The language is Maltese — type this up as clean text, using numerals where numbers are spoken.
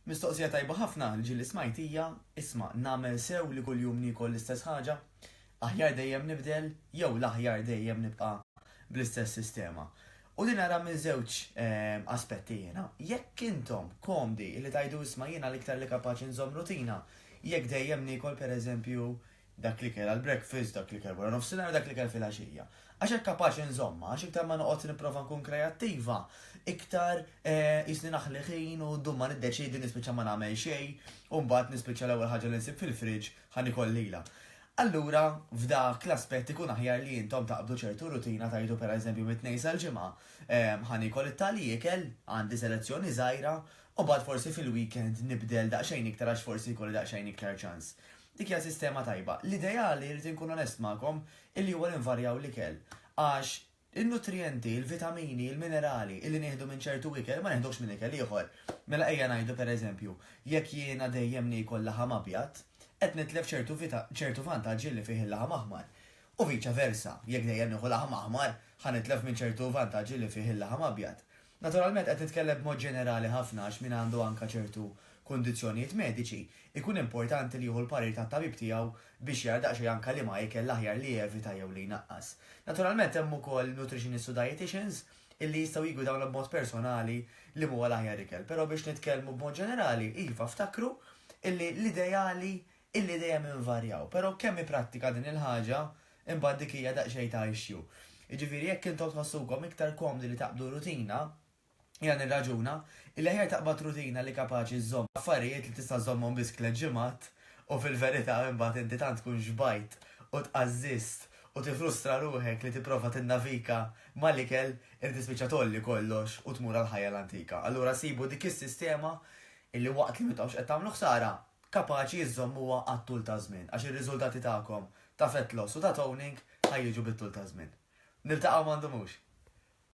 Mistoqsija tajba ħafna li ġili smajtija, isma' nagħmel sew li kuljum nikol l-istess ħaġa, aħjar dejjem nibdel, jew l-aħjar dejjem nibqa' bl-istess sistema. U din nara minn żewġ aspetti jiena. Jekk intom komdi li tajdu isma' jiena l-iktar li kapaċi nżomm rutina, jekk dejjem nikol pereżempju dak li kell għal-breakfast, dak li kell wara nofsinhar, dak li kell fil-għaxija. Għax hekk kapaċi nżomma, għax iktar ma noqgħod nipprova nkun kreattiva, iktar jisni naħli ħin u dumma niddeċidi nispiċċa ma nagħmel xejn, u mbagħad nispiċċa l-ewwel ħaġa li nsib fil-friġġ ħan ikollila. Allura, f'dak l-aspett ikun aħjar li intom taqbdu ċertu rutina tajdu pereżempju mit-tnejn sal-ġimgħa. Ħan ikol it-tali ikel, għandi selezzjoni żgħira, u mbagħad forsi fil-weekend nibdel daqsxejn iktar għax forsi jkolli daqsxejn iktar ċans. Dik hija sistema tajba. L-ideali rrid inkun onest magħkom illi huwa nvarjaw l-ikel. Għax il-nutrienti, il-vitamini, il-minerali illi nieħdu minn ċertu ikel ma nieħdux minn ikel ieħor. Mela ejja ngħidu pereżempju, jekk jiena dejjem niekol laħam abjad, qed nitlef ċertu vantaġġi li fih il-laħam aħmar. U viċa versa, jekk dejjem nieħu laħam aħmar, ħa nitlef minn ċertu vantaġġi li fih il-laħam abjad. Naturalment qed nitkellem b'mod ġenerali ħafna għax min għandu anke ċertu kondizzjonijiet mediċi, ikun importanti li jieħu l-parir tat-tabib tiegħu biex jardaq xi anke li ma jekk l-aħjar li jevita jew li jnaqqas. Naturalment hemm ukoll nutritionists u dietitians illi jistgħu jgħidu dawn b'mod personali li huwa l-aħjar ikel, però biex nitkellmu b'mod ġenerali, iva ftakru illi l-ideali illi dejjem invarjaw, però kemm ipprattika din il-ħaġa imbagħad dik hija daqsxejn ta' issue. Jiġifieri jekk intom tħossukom iktar komdi li taqbdu rutina, jgħan il-raġuna, il-ħjar taqbad rutina li kapaċi żomm affarijiet li tista' żommhom biss tliet ġimgħat u fil-verità imbagħad inti tant tkun xbajt u tqażżist u tifrustra ruħek li tipprova tinnavika mal-ikel irid tispiċċa tolli kollox u tmur għall-ħajja l-antika. Allura sibu dik is-sistema illi waqt li mitawx qed tagħmlu ħsara kapaċi jżommuha għat-tul ta' żmien għax ir-riżultati tagħkom ta' fat loss u ta' toning ħajjiġu bit-tul ta' żmien. Niltaqgħu m'għandhomux.